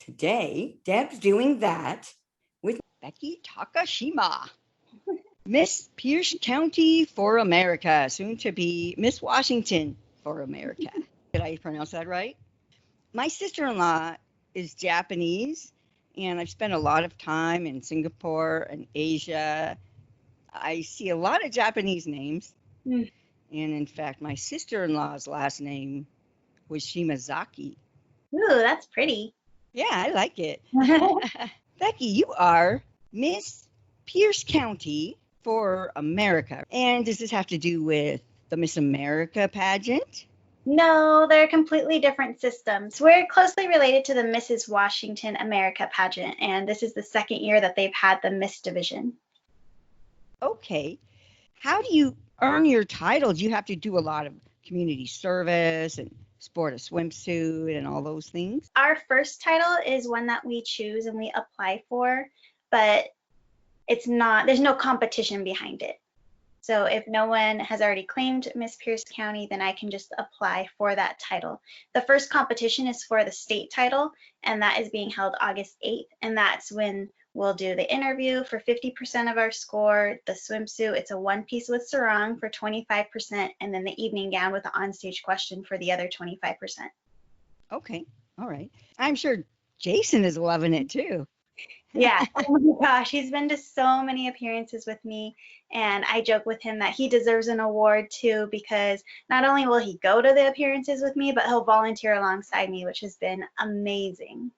Today, Deb's doing that with Beckie Takashima, Miss Pierce County for America, soon to be Miss Washington for America. Did I pronounce that right? My sister-in-law is Japanese, and I've spent a lot of time in Singapore and Asia. I see a lot of Japanese names. Mm. And in fact, my sister-in-law's last name was Shimazaki. Ooh, that's pretty. Yeah, I like it. Becky, you are Miss Pierce County for America. And does this have to do with the Miss America pageant? No, they're completely different systems. We're closely related to the Mrs. Washington America pageant, and this is the second year that they've had the Miss division. Okay. How do you earn your title? Do you have to do a lot of community service and sport a swimsuit and all those things? Our first title is one that we choose and we apply for, but there's no competition behind it. So if no one has already claimed Miss Pierce County, then I can just apply for that title. The first competition is for the state title, and that is being held August 8th. And that's when we'll do the interview for 50% of our score, the swimsuit, it's a one-piece with sarong for 25%, and then the evening gown with the onstage question for the other 25%. Okay, all right. I'm sure Jason is loving it too. Yeah, oh my gosh, he's been to so many appearances with me, and I joke with him that he deserves an award too, because not only will he go to the appearances with me, but he'll volunteer alongside me, which has been amazing.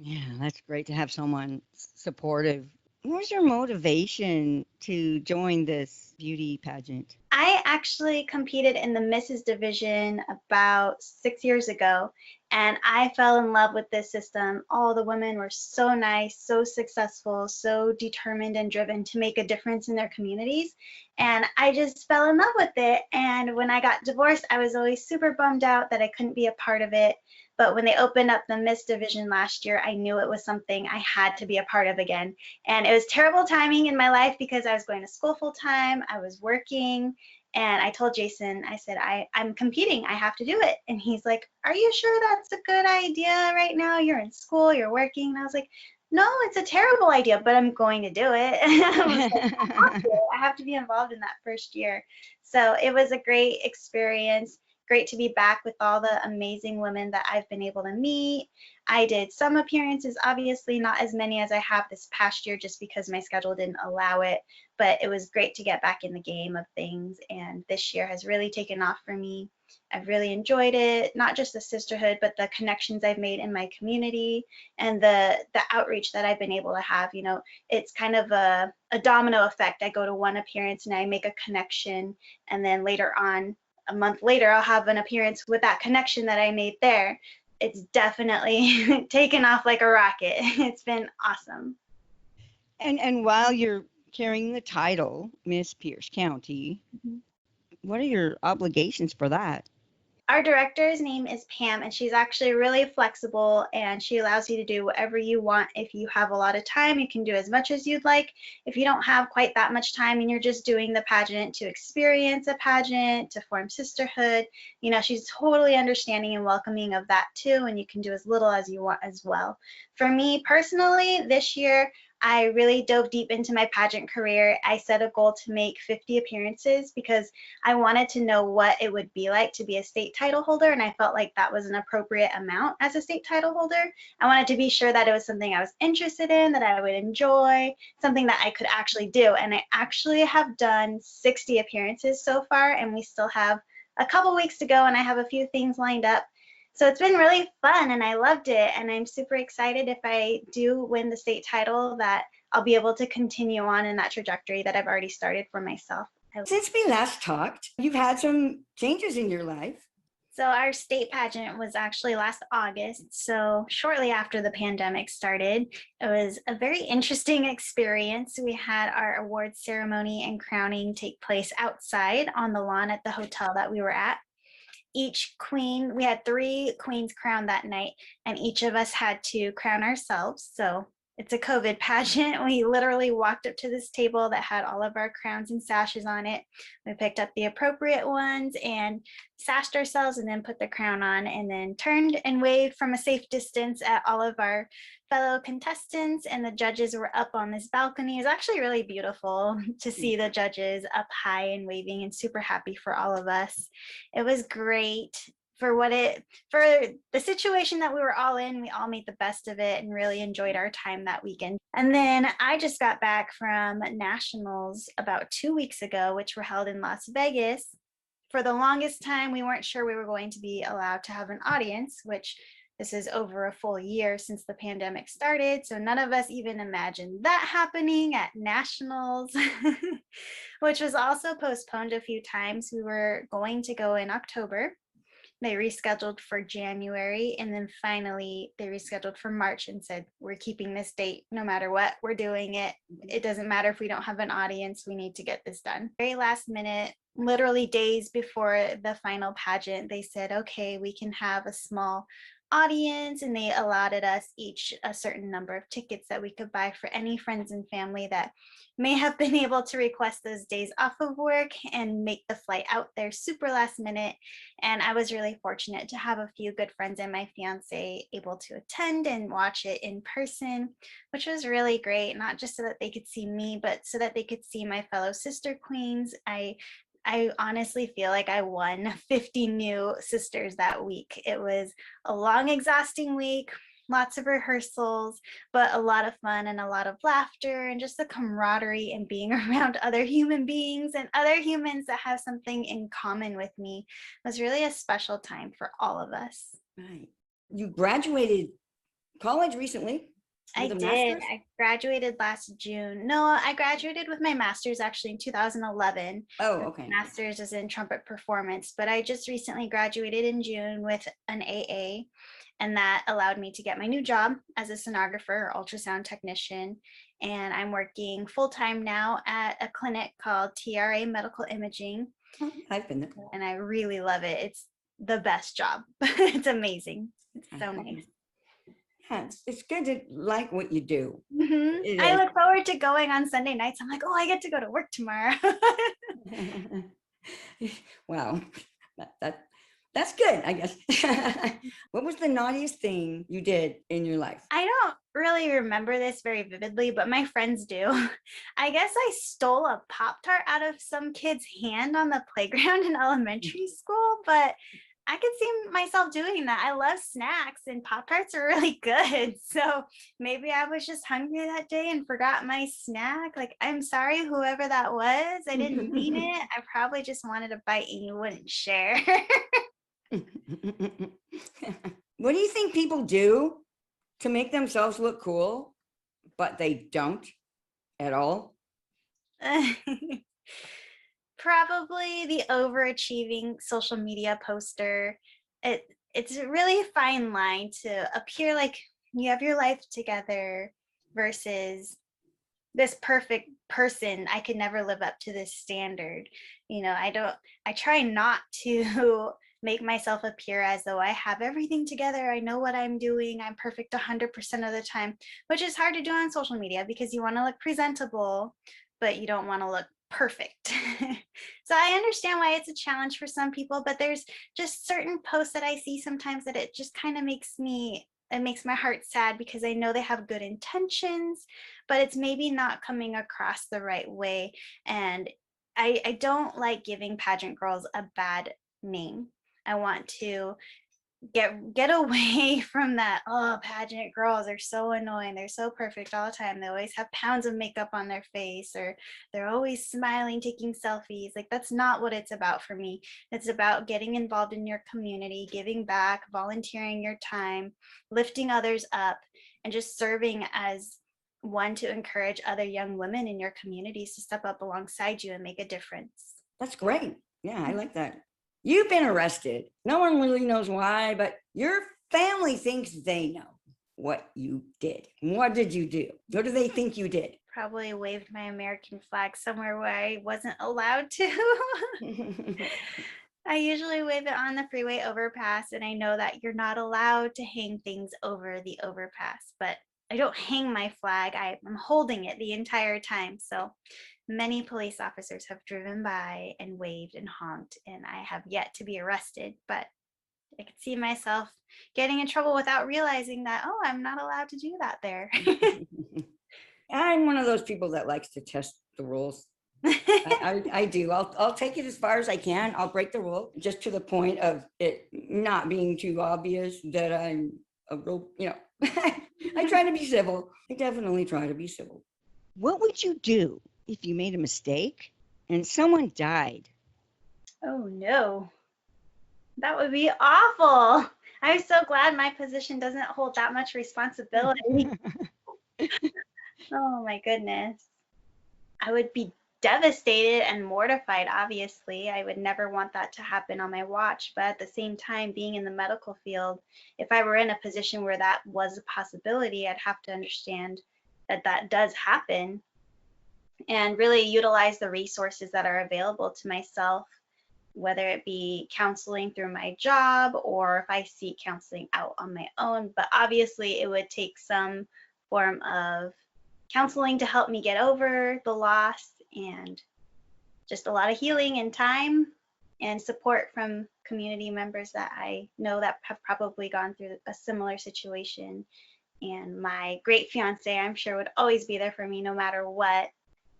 Yeah, that's great to have someone supportive. What was your motivation to join this beauty pageant? I actually competed in the Mrs. division about 6 years ago, and I fell in love with this system. All the women were so nice, so successful, so determined and driven to make a difference in their communities, and I just fell in love with it. And when I got divorced, I was always super bummed out that I couldn't be a part of it. But when they opened up the Miss division last year, I knew it was something I had to be a part of again. And it was terrible timing in my life because I was going to school full time, I was working, and I told Jason, I said, I'm competing, I have to do it. And he's like, are you sure that's a good idea right now? You're in school, you're working. And I was like, no, it's a terrible idea, but I'm going to do it. I was like, I have to be involved in that first year. So it was a great experience. Great to be back with all the amazing women that I've been able to meet. I did some appearances, obviously not as many as I have this past year just because my schedule didn't allow it, but it was great to get back in the game of things, and this year has really taken off for me. I've really enjoyed it, not just the sisterhood, but the connections I've made in my community and the outreach that I've been able to have. You know, it's kind of a domino effect. I go to one appearance and I make a connection, and then later on, a month later, I'll have an appearance with that connection that I made there. It's definitely taken off like a rocket. It's been awesome. And while you're carrying the title, Miss Pierce County, what are your obligations for that? Our director's name is Pam, and she's actually really flexible, and she allows you to do whatever you want. If you have a lot of time, you can do as much as you'd like. If you don't have quite that much time and you're just doing the pageant to experience a pageant, to form sisterhood, you know, she's totally understanding and welcoming of that too, and you can do as little as you want as well. For me personally, this year, I really dove deep into my pageant career. I set a goal to make 50 appearances because I wanted to know what it would be like to be a state title holder, and I felt like that was an appropriate amount as a state title holder. I wanted to be sure that it was something I was interested in, that I would enjoy, something that I could actually do. And I actually have done 60 appearances so far, and we still have a couple weeks to go, and I have a few things lined up. So it's been really fun, and I loved it, and I'm super excited if I do win the state title that I'll be able to continue on in that trajectory that I've already started for myself. Since we last talked, you've had some changes in your life. So our state pageant was actually last August, so shortly after the pandemic started. It was a very interesting experience. We had our awards ceremony and crowning take place outside on the lawn at the hotel that we were at. Each queen, we had 3 queens crowned that night, and each of us had to crown ourselves. So it's a COVID pageant. We literally walked up to this table that had all of our crowns and sashes on it. We picked up the appropriate ones and sashed ourselves and then put the crown on, and then turned and waved from a safe distance at all of our fellow contestants, and the judges were up on this balcony. It was actually really beautiful to see the judges up high and waving and super happy for all of us. It was great for the situation that we were all in. We all made the best of it and really enjoyed our time that weekend. And then I just got back from nationals about 2 weeks ago, which were held in Las Vegas. For the longest time, we weren't sure we were going to be allowed to have an audience, which this is over a full year since the pandemic started. So none of us even imagined that happening at nationals, which was also postponed a few times. We were going to go in October. They rescheduled for January, and then finally they rescheduled for March and said, we're keeping this date no matter what, we're doing it. It doesn't matter if we don't have an audience, we need to get this done. Very last minute, literally days before the final pageant, they said, okay, we can have a small audience, and they allotted us each a certain number of tickets that we could buy for any friends and family that may have been able to request those days off of work and make the flight out there super last minute. And I was really fortunate to have a few good friends and my fiance able to attend and watch it in person, which was really great, not just so that they could see me, but so that they could see my fellow sister queens. I honestly feel like I won 50 new sisters that week. It was a long, exhausting week, lots of rehearsals, but a lot of fun and a lot of laughter, and just the camaraderie and being around other human beings and other humans that have something in common with me was really a special time for all of us. Right. You graduated college recently? I did. I graduated last June. No, I graduated with my master's actually in 2011. Oh, okay. Master's is in trumpet performance, but I just recently graduated in June with an AA, and that allowed me to get my new job as a sonographer or ultrasound technician. And I'm working full-time now at a clinic called TRA Medical Imaging. Oh, I've been there. And I really love it. It's the best job. It's amazing. It's so nice. Yeah, it's good to like what you do. Mm-hmm. I look forward to going on Sunday nights. I'm like, oh, I get to go to work tomorrow. Wow, that's good, I guess. What was the naughtiest thing you did in your life? I don't really remember this very vividly, but my friends do. I guess I stole a Pop-Tart out of some kid's hand on the playground in elementary school, but I could see myself doing that. I love snacks, and Pop-Tarts are really good. So maybe I was just hungry that day and forgot my snack. Like, I'm sorry, whoever that was. I didn't mean it. I probably just wanted a bite and you wouldn't share. What do you think people do to make themselves look cool, but they don't at all? Probably the overachieving social media poster. It's a really fine line to appear like you have your life together versus this perfect person. I could never live up to this standard. I try not to make myself appear as though I have everything together. I know what I'm doing. I'm perfect 100% of the time, which is hard to do on social media because you want to look presentable, but you don't want to look perfect. So I understand why it's a challenge for some people, but there's just certain posts that I see sometimes that it just kind of makes my heart sad because I know they have good intentions, but it's maybe not coming across the right way. And I don't like giving pageant girls a bad name. I want to get away from that. Oh, pageant girls are so annoying. They're so perfect all the time. They always have pounds of makeup on their face, or they're always smiling, taking selfies. Like, that's not what it's about for me. It's about getting involved in your community, giving back, volunteering your time, lifting others up, and just serving as one to encourage other young women in your communities to step up alongside you and make a difference. That's great. Yeah, I like that. You've been arrested. No one really knows why, but your family thinks they know what you did. What did you do? What do they think you did? Probably waved my American flag somewhere where I wasn't allowed to. I usually wave it on the freeway overpass, and I know that you're not allowed to hang things over the overpass, but I don't hang my flag. I'm holding it the entire time. So many police officers have driven by and waved and honked, and I have yet to be arrested, but I could see myself getting in trouble without realizing that, oh, I'm not allowed to do that there. I'm one of those people that likes to test the rules. I do. I'll take it as far as I can. I'll break the rule just to the point of it not being too obvious that I'm a real, I try to be civil. I definitely try to be civil. What would you do if you made a mistake and someone died? Oh no, that would be awful. I'm so glad my position doesn't hold that much responsibility. Oh my goodness. I would be devastated and mortified, obviously. I would never want that to happen on my watch. But at the same time, being in the medical field, if I were in a position where that was a possibility, I'd have to understand that that does happen and really utilize the resources that are available to myself, whether it be counseling through my job or if I seek counseling out on my own. But obviously, it would take some form of counseling to help me get over the loss, and just a lot of healing and time and support from community members that I know that have probably gone through a similar situation. And my great fiance, I'm sure, would always be there for me no matter what.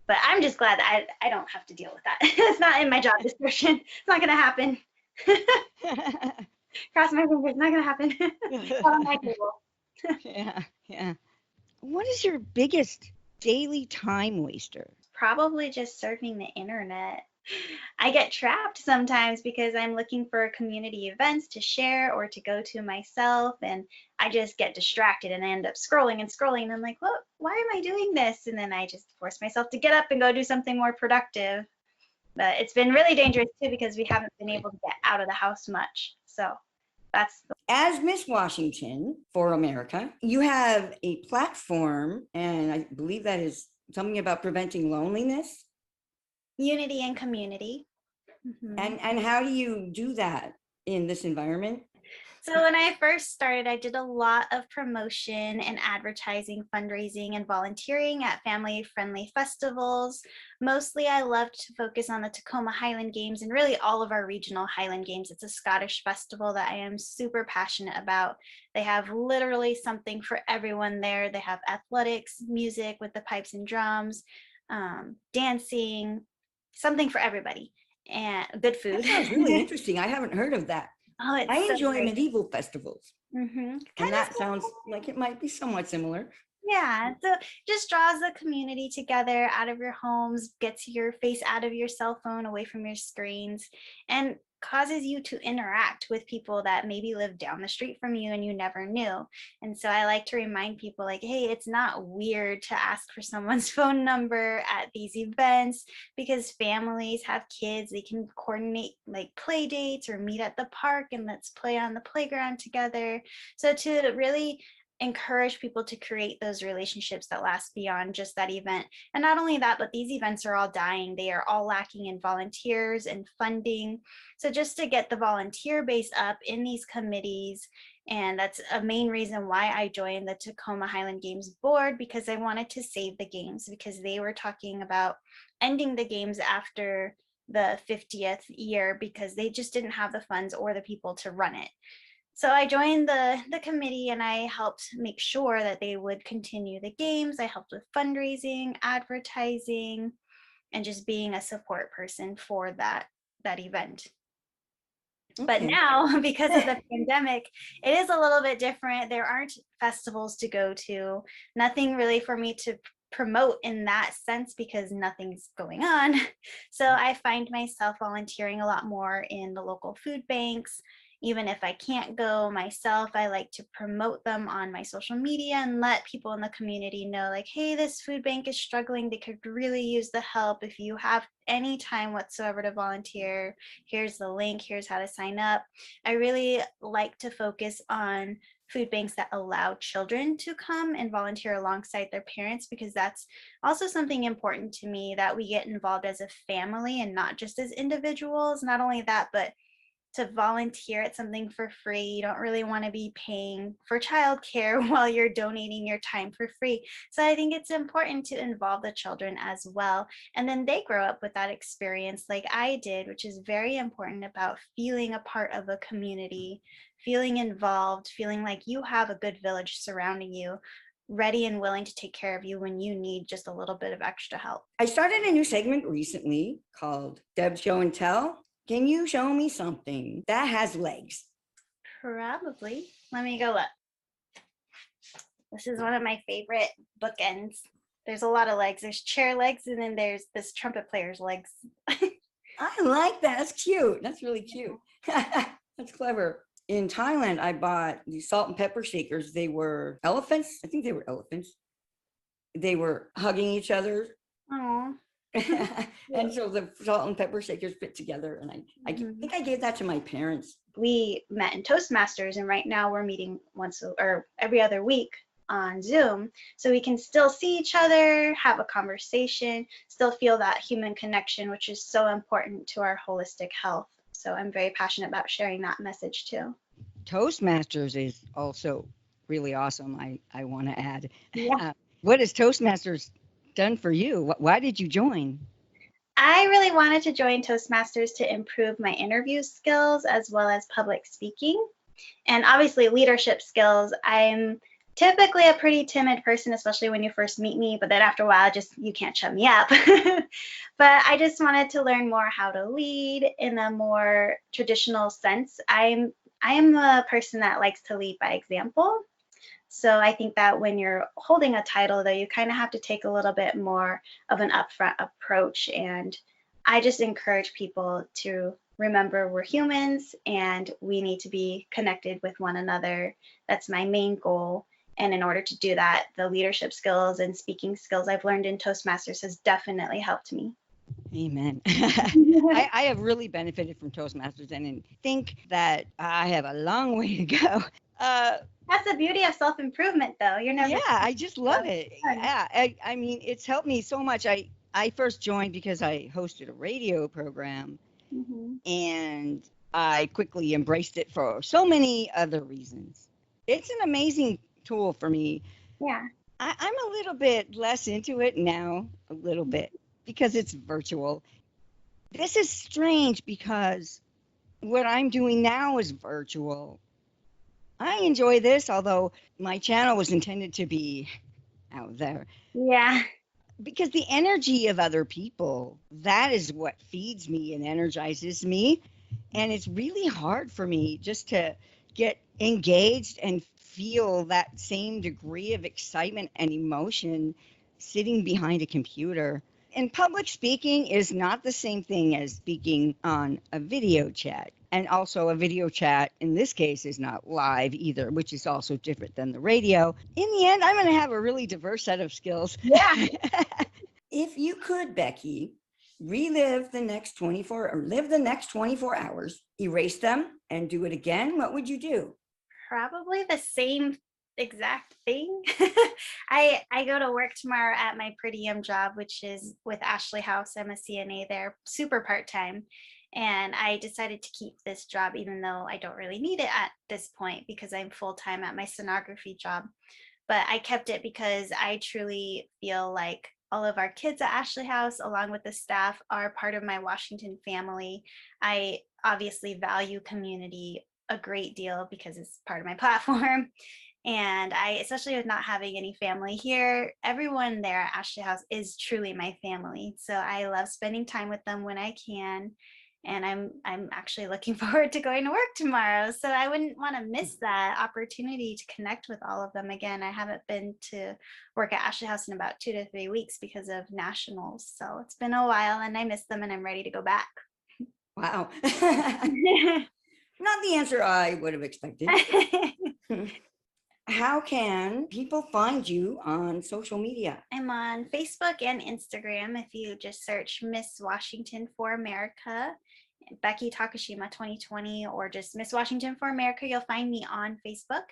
But I'm just glad that I don't have to deal with that. It's not in my job description. It's not going to happen. Cross my fingers, not going to happen. Not on my table. Yeah. What is your biggest daily time waster? Probably just surfing the internet. I get trapped sometimes because I'm looking for community events to share or to go to myself, and I just get distracted and I end up scrolling and scrolling. And I'm like, well, why am I doing this? And then I just force myself to get up and go do something more productive. But it's been really dangerous too because we haven't been able to get out of the house much. So that's As Miss Washington for America, you have a platform, and I believe that is something about preventing loneliness. unity and community. And how do you do that in this environment? So when I first started, I did a lot of promotion and advertising, fundraising, and volunteering at family-friendly festivals. Mostly, I loved to focus on the Tacoma Highland Games and really all of our regional Highland Games. It's a Scottish festival that I am super passionate about. They have literally something for everyone there. They have athletics, music with the pipes and drums, dancing, something for everybody, and good food. That sounds really interesting. I haven't heard of that. Oh, it's I so enjoy great. medieval festivals, Mm-hmm. and that sounds like it might be somewhat similar. Yeah, so just draws the community together out of your homes, gets your face out of your cell phone, away from your screens, and causes you to interact with people that maybe live down the street from you and you never knew. And so I like to remind people like, hey, it's not weird to ask for someone's phone number at these events because families have kids, they can coordinate like play dates or meet at the park and let's play on the playground together. So to really encourage people to create those relationships that last beyond just that event. And not only that, but these events are all dying. They are all lacking in volunteers and funding. So just to get the volunteer base up in these committees, and that's a main reason why I joined the Tacoma Highland Games board, because I wanted to save the games because they were talking about ending the games after the 50th year because they just didn't have the funds or the people to run it. So I joined the committee and I helped make sure that they would continue the games. I helped with fundraising, advertising, and just being a support person for that event. But Okay. now, because of the pandemic, it is a little bit different. There aren't festivals to go to, nothing really for me to promote in that sense because nothing's going on. So I find myself volunteering a lot more in the local food banks. Even if I can't go myself, I like to promote them on my social media and let people in the community know like, hey, this food bank is struggling. They could really use the help. If you have any time whatsoever to volunteer, here's the link, here's how to sign up. I really like to focus on food banks that allow children to come and volunteer alongside their parents, because that's also something important to me, that we get involved as a family and not just as individuals. Not only that, but to volunteer at something for free. You don't really want to be paying for childcare while you're donating your time for free. So I think it's important to involve the children as well. And then they grow up with that experience like I did, which is very important about feeling a part of a community, feeling involved, feeling like you have a good village surrounding you, ready and willing to take care of you when you need just a little bit of extra help. I started a new segment recently called Debs Show and Tell. Can you show me something that has legs? Probably. Let me go look. This is one of my favorite bookends. There's a lot of legs. There's chair legs, and then there's this trumpet player's legs. I like that. That's cute. That's really cute. That's clever. In Thailand, I bought these salt and pepper shakers. They were elephants. I think they were elephants. They were hugging each other. Oh. And so the salt and pepper shakers fit together. And I think I gave that to my parents. We met in Toastmasters, and right now we're meeting once or every other week on Zoom, so we can still see each other, have a conversation, still feel that human connection, which is so important to our holistic health. So I'm very passionate about sharing that message too. Toastmasters is also really awesome. I want to add. Yeah. What has Toastmasters done for you? Why did you join? I really wanted to join Toastmasters to improve my interview skills as well as public speaking, and obviously leadership skills. I'm typically a pretty timid person, especially when you first meet me, but then after a while, you can't shut me up. But I just wanted to learn more how to lead in a more traditional sense. I am a person that likes to lead by example. So I think that when you're holding a title, though, you kind of have to take a little bit more of an upfront approach. And I just encourage people to remember we're humans and we need to be connected with one another. That's my main goal. And in order to do that, the leadership skills and speaking skills I've learned in Toastmasters has definitely helped me. Amen. I have really benefited from Toastmasters and think that I have a long way to go. That's the beauty of self-improvement, though. You're never. Yeah, I just love it. Yeah, I mean, it's helped me so much. I first joined because I hosted a radio program, and I quickly embraced it for so many other reasons. It's an amazing tool for me. Yeah. I'm a little bit less into it now, a little bit, because it's virtual. This is strange because what I'm doing now is virtual. I enjoy this, although my channel was intended to be out there. Yeah. Because the energy of other people, that is what feeds me and energizes me. And it's really hard for me just to get engaged and feel that same degree of excitement and emotion sitting behind a computer. And public speaking is not the same thing as speaking on a video chat. And also a video chat, in this case, is not live either, which is also different than the radio. In the end, I'm going to have a really diverse set of skills. Yeah. If you could, Beckie, relive the next 24 or live the next 24 hours, erase them and do it again, what would you do? Probably the same exact thing. I go to work tomorrow at my per diem job, which is with Ashley House. I'm a CNA there, super part-time. And I decided to keep this job, even though I don't really need it at this point because I'm full-time at my sonography job. But I kept it because I truly feel like all of our kids at Ashley House, along with the staff, are part of my Washington family. I obviously value community a great deal because it's part of my platform. And I, especially with not having any family here, everyone there at Ashley House is truly my family. So I love spending time with them when I can. And I'm actually looking forward to going to work tomorrow. So I wouldn't want to miss that opportunity to connect with all of them again. I haven't been to work at Ashley House in about 2 to 3 weeks because of nationals. So it's been a while and I miss them and I'm ready to go back. Wow. Not the answer I would have expected. How can people find you on social media? I'm on Facebook and Instagram. If you just search Miss Washington for America, Beckie Takashima 2020, or just Miss Washington for America, you'll find me on Facebook.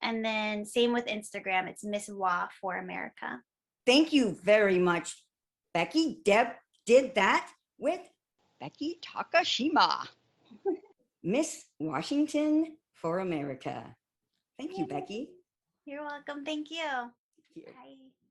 And then same with Instagram, it's Miss Wa for America. Thank you very much, Beckie. Deb did that with Beckie Takashima. Miss Washington for America. Thank you, Yay. Becky. You're welcome. Thank you. Thank you. Bye.